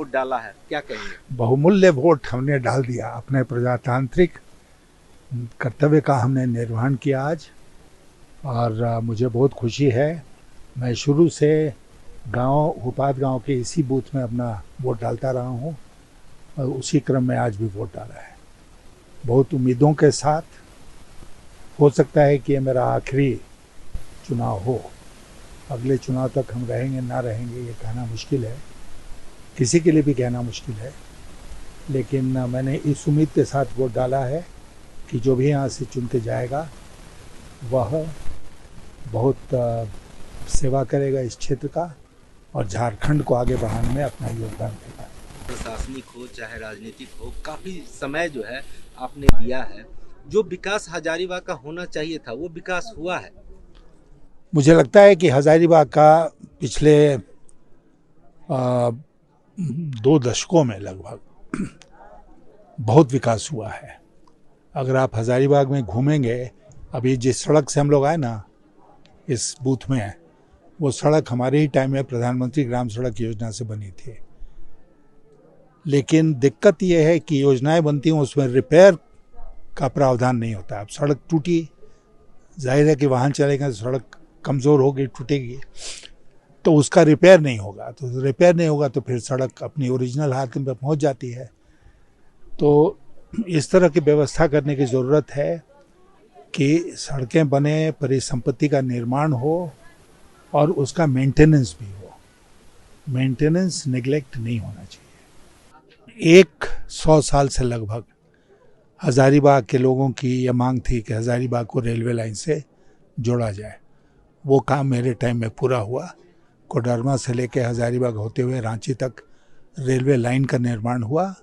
Vote डाला है, क्या कहेंगे? बहुमूल्य वोट हमने डाल दिया। अपने प्रजातांत्रिक कर्तव्य का हमने निर्वहन किया आज, और मुझे बहुत खुशी है। मैं शुरू से गांव उपाध गांव के इसी बूथ में अपना वोट डालता रहा हूं, और उसी क्रम में आज भी वोट डाला है, बहुत उम्मीदों के साथ। हो सकता है कि ये मेरा आखिरी चुनाव हो, अगले चुनाव तक हम रहेंगे ना रहेंगे ये कहना मुश्किल है, किसी के लिए भी कहना मुश्किल है। लेकिन मैंने इस उम्मीद के साथ वोट डाला है कि जो भी यहाँ से चुन के जाएगा वह बहुत सेवा करेगा इस क्षेत्र का, और झारखंड को आगे बढ़ाने में अपना योगदान देगा। प्रशासनिक हो चाहे राजनीतिक हो, काफी समय जो है आपने दिया है। जो विकास हजारीबाग का होना चाहिए था वो विकास हुआ है? मुझे लगता है कि हजारीबाग का पिछले 2 दशकों में लगभग बहुत विकास हुआ है। अगर आप हजारीबाग में घूमेंगे, अभी जिस सड़क से हम लोग आए ना इस बूथ में, वो सड़क हमारे ही टाइम में प्रधानमंत्री ग्राम सड़क योजना से बनी थी। लेकिन दिक्कत ये है कि योजनाएं बनती हैं उसमें रिपेयर का प्रावधान नहीं होता। अब सड़क टूटी, जाहिर है कि वाहन चलेगा, सड़क कमज़ोर होगी, टूटेगी, तो उसका रिपेयर नहीं होगा। तो रिपेयर नहीं होगा तो फिर सड़क अपनी ओरिजिनल हालत में पहुंच जाती है। तो इस तरह की व्यवस्था करने की ज़रूरत है कि सड़कें बने, परिसंपत्ति का निर्माण हो और उसका मेंटेनेंस भी हो। मेंटेनेंस नेग्लेक्ट नहीं होना चाहिए। 100 साल से लगभग हजारीबाग के लोगों की यह मांग थी कि हजारीबाग को रेलवे लाइन से जोड़ा जाए। वो काम मेरे टाइम में पूरा हुआ। कोडरमा से लेकर हजारीबाग होते हुए रांची तक रेलवे लाइन का निर्माण हुआ।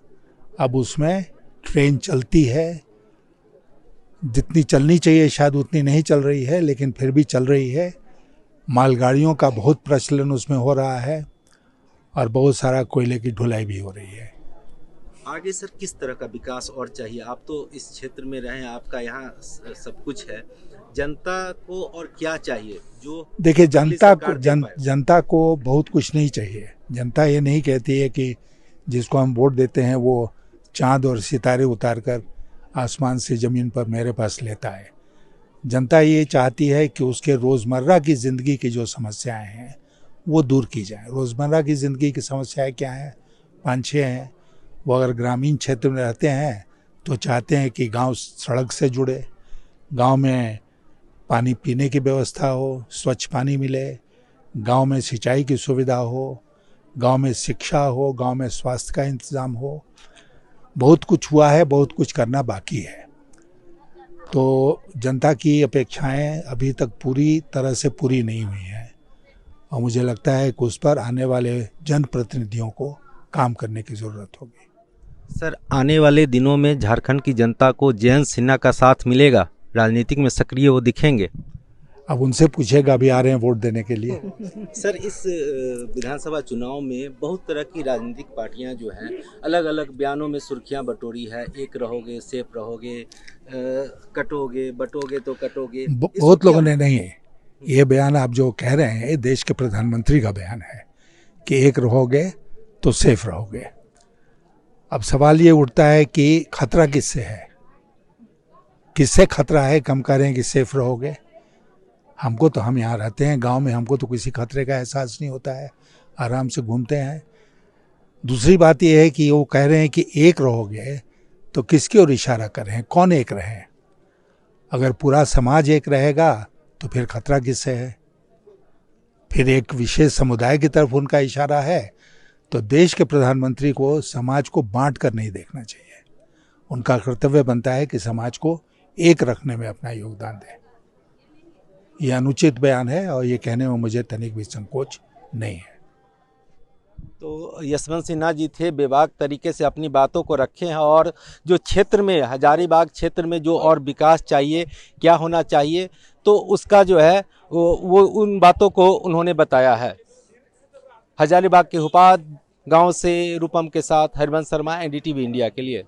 अब उसमें ट्रेन चलती है, जितनी चलनी चाहिए शायद उतनी नहीं चल रही है, लेकिन फिर भी चल रही है। मालगाड़ियों का बहुत प्रचलन उसमें हो रहा है, और बहुत सारा कोयले की ढुलाई भी हो रही है। आगे सर किस तरह का विकास और चाहिए? आप तो इस क्षेत्र में रहे, आपका यहाँ सब कुछ है। जनता को और क्या चाहिए जो देखिए, जनता जनता को बहुत कुछ नहीं चाहिए। जनता ये नहीं कहती है कि जिसको हम वोट देते हैं वो चांद और सितारे उतार कर आसमान से ज़मीन पर मेरे पास लेता है। जनता ये चाहती है कि उसके रोज़मर्रा की ज़िंदगी की जो समस्याएं हैं वो दूर की जाए। रोज़मर्रा की ज़िंदगी की समस्याएं क्या हैं? 5-6 हैं। वो अगर ग्रामीण क्षेत्र में रहते हैं तो चाहते हैं कि गांव सड़क से जुड़े, गांव में पानी पीने की व्यवस्था हो, स्वच्छ पानी मिले, गांव में सिंचाई की सुविधा हो, गांव में शिक्षा हो, गांव में स्वास्थ्य का इंतज़ाम हो। बहुत कुछ हुआ है, बहुत कुछ करना बाकी है। तो जनता की अपेक्षाएं अभी तक पूरी तरह से पूरी नहीं हुई हैं, और मुझे लगता है कि उस पर आने वाले जनप्रतिनिधियों को काम करने की ज़रूरत होगी। सर, आने वाले दिनों में झारखंड की जनता को जयंत सिन्हा का साथ मिलेगा? राजनीतिक में सक्रिय वो दिखेंगे? अब उनसे पूछेगा, अभी आ रहे हैं वोट देने के लिए। सर, इस विधानसभा चुनाव में बहुत तरह की राजनीतिक पार्टियां जो हैं अलग अलग बयानों में सुर्खियां बटोरी है। एक रहोगे सेफ रहोगे, कटोगे बटोगे तो कटोगे। बहुत लोगों ने नहीं है। ये बयान आप जो कह रहे हैं देश के प्रधानमंत्री का बयान है कि एक रहोगे तो सेफ रहोगे। अब सवाल ये उठता है कि खतरा किससे है? किससे खतरा है कम करें कि सेफ रहोगे? हमको तो, हम यहाँ रहते हैं गांव में, हमको तो किसी खतरे का एहसास नहीं होता है, आराम से घूमते हैं। दूसरी बात यह है कि वो कह रहे हैं कि एक रहोगे, तो किसकी ओर इशारा कर रहे हैं? कौन एक रहे? अगर पूरा समाज एक रहेगा तो फिर खतरा किससे है? फिर एक विशेष समुदाय की तरफ उनका इशारा है। तो देश के प्रधानमंत्री को समाज को बांट कर नहीं देखना चाहिए। उनका कर्तव्य बनता है कि समाज को एक रखने में अपना योगदान दें। यह अनुचित बयान है और ये कहने में मुझे तनिक भी संकोच नहीं है। तो यशवंत सिन्हा जी थे, बेबाक तरीके से अपनी बातों को रखे हैं, और जो क्षेत्र में हजारीबाग क्षेत्र में जो और विकास चाहिए, क्या होना चाहिए, तो उसका जो है वो उन बातों को उन्होंने बताया है। हजारीबाग के उपाध गांव से रूपम के साथ हरिवंश शर्मा, एनडीटीवी इंडिया के लिए।